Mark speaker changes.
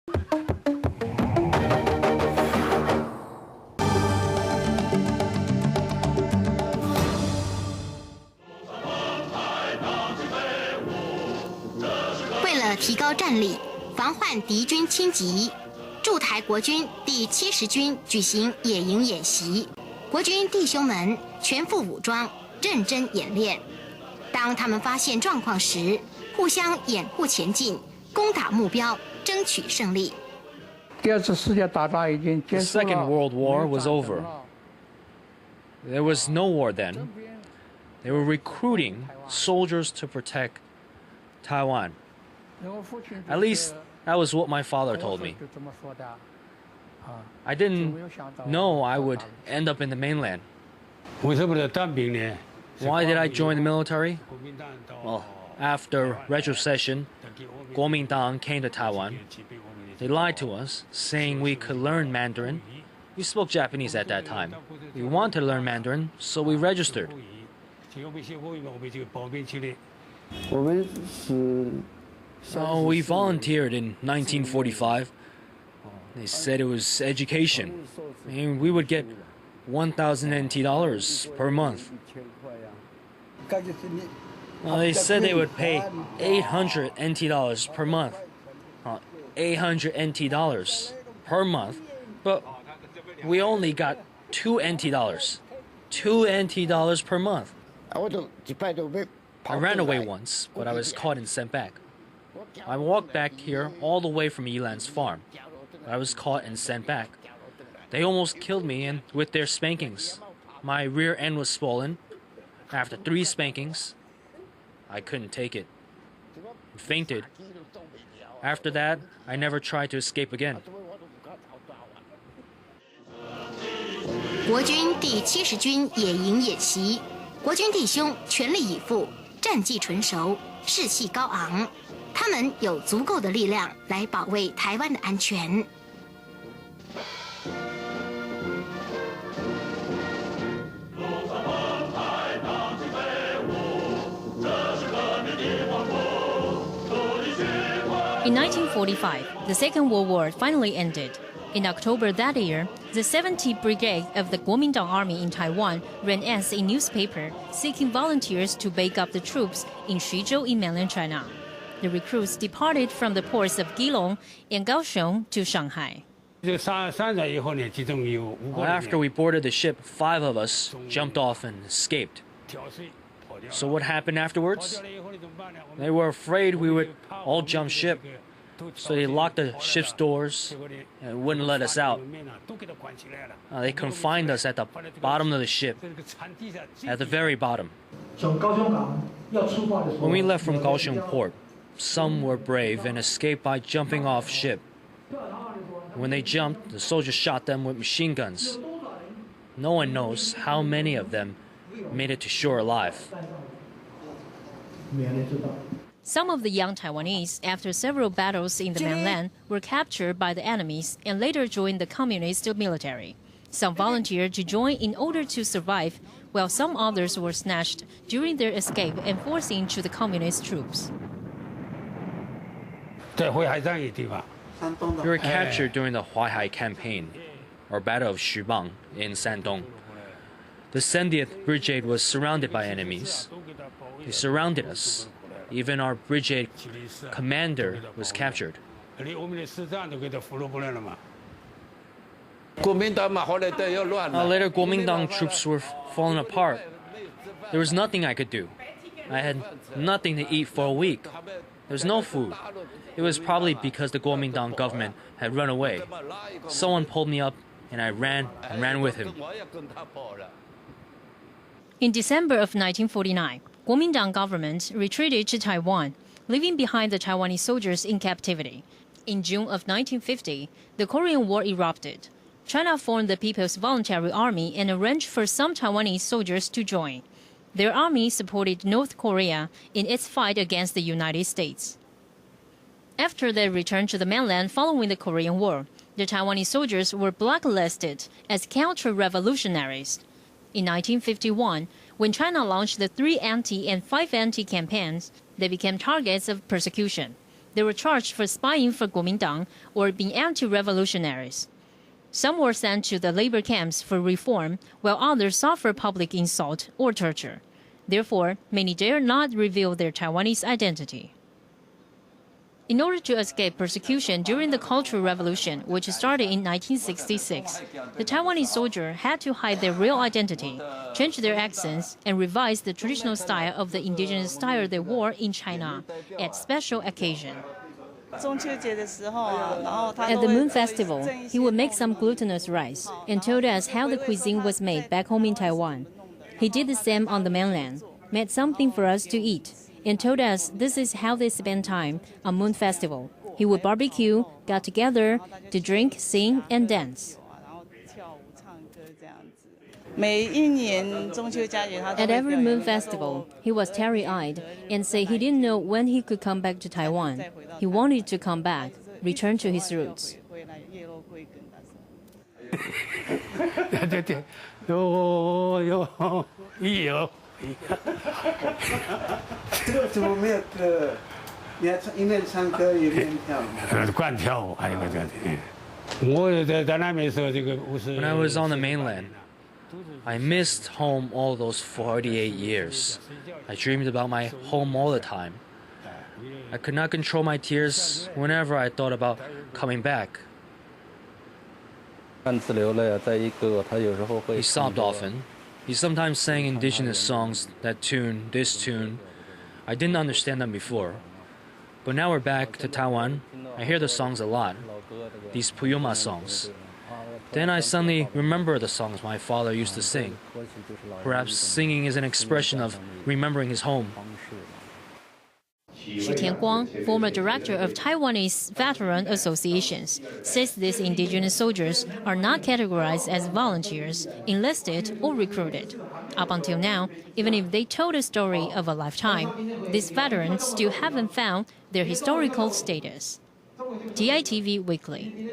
Speaker 1: 为了提高战力，防范敌军侵袭，驻台国军第70军举行野营演习，国军弟兄们全副武装，认真演练。当他们发现状况时，互相掩护前进，攻打目标，争取胜利。
Speaker 2: The Second World War was over. There was no war then. They were recruiting soldiers to protect Taiwan. At least that was what my father told me. I didn't know I would end up in the mainland. Why did I join the military? Well, after retrocession, Kuomintang came to Taiwan. They lied to us, saying we could learn Mandarin. We spoke Japanese at that time. We wanted to learn Mandarin, so we registered. We volunteered in 1945. They said it was education. And we would get 1,000 NT dollars per month. They said they would pay 800 NT dollars per month. 800 NT dollars per month, but we only got 2 NT dollars. 2 NT dollars per month. I ran away once, but I was caught and sent back. I walked back here all the way from Yilan's farm. I was caught and sent back. They almost killed me and with their spankings. My rear end was swollen. After 3 spankings, I couldn't take it. I fainted. After that, I never tried to escape again.
Speaker 1: 国军第70军野营演习，国军弟兄全力以赴，战绩纯熟，士气高昂。他们有足够的力量来保卫台湾的安全。
Speaker 3: In 1945, the Second World War finally ended. In October that year, the 70th Brigade of the Kuomintang Army in Taiwan ran ads in newspaper seeking volunteers to back up the troops in Xuzhou in mainland China. The recruits departed from the ports of Keelung and Kaohsiung to Shanghai.
Speaker 2: After we boarded the ship, 5 of us jumped off and escaped. So what happened afterwards? They were afraid we would all jump ship, so they locked the ship's doors and wouldn't let us out. They confined us at the bottom of the ship, at the very bottom. When we left from Kaohsiung port, some were brave and escaped by jumping off ship. When they jumped, the soldiers shot them with machine guns. No one knows how many of them made it to shore alive.
Speaker 3: Some of the young Taiwanese, after several battles in the mainland, were captured by the enemies and later joined the communist military. Some volunteered to join in order to survive, while some others were snatched during their escape and forced into the communist troops.
Speaker 2: We were captured during the Huaihai campaign, or Battle of Xubang in Shandong. The 70th Brigade was surrounded by enemies. They surrounded us. Even our brigade commander was captured. Later, Kuomintang troops were falling apart. There was nothing I could do. I had nothing to eat for a week. There was no food. It was probably because the Kuomintang government had run away. Someone pulled me up, and I ran with him.
Speaker 3: In December of 1949, Kuomintang government retreated to Taiwan, leaving behind the Taiwanese soldiers in captivity. In June of 1950, the Korean War erupted. China formed the People's Voluntary Army and arranged for some Taiwanese soldiers to join. Their army supported North Korea in its fight against the United States. After their return to the mainland following the Korean War, the Taiwanese soldiers were blacklisted as counter-revolutionaries. In 1951, when China launched the 3 anti and 5 anti campaigns, they became targets of persecution. They were charged for spying for Kuomintang or being anti-revolutionaries. Some were sent to the labor camps for reform, while others suffered public insult or torture. Therefore, many dared not reveal their Taiwanese identity. In order to escape persecution during the Cultural Revolution, which started in 1966, the Taiwanese soldier had to hide their real identity, change their accents, and revise the traditional style of the indigenous style they wore in China at special occasions. At the Moon Festival, he would make some glutinous rice and told us how the cuisine was made back home in Taiwan. He did the same on the mainland, made something for us to eat, and told us this is how they spend time on Moon Festival. He would barbecue, got together to drink, sing, and dance. At every Moon Festival, he was teary-eyed and said he didn't know when he could come back to Taiwan. He wanted to come back, return to his roots.
Speaker 4: 这个怎么没有歌？你还一面唱歌一面跳舞？惯跳舞还有个这样的。我在那边时候，这个不是。
Speaker 2: When I was on the mainland, I missed home all those 48 years. I dreamed about my home all the time. I could not control my tears whenever I thought about coming back. He sobbed often. He sometimes sang indigenous songs, that tune, this tune. I didn't understand them before. But now we're back to Taiwan. I hear the songs a lot, these Puyuma songs. Then I suddenly remember the songs my father used to sing. Perhaps singing is an expression of remembering his home.
Speaker 3: Xu Tianguang, former director of Taiwanese veteran associations, says these indigenous soldiers are not categorized as volunteers, enlisted, or recruited. Up until now, even if they told a story of a lifetime, these veterans still haven't found their historical status. TITV Weekly.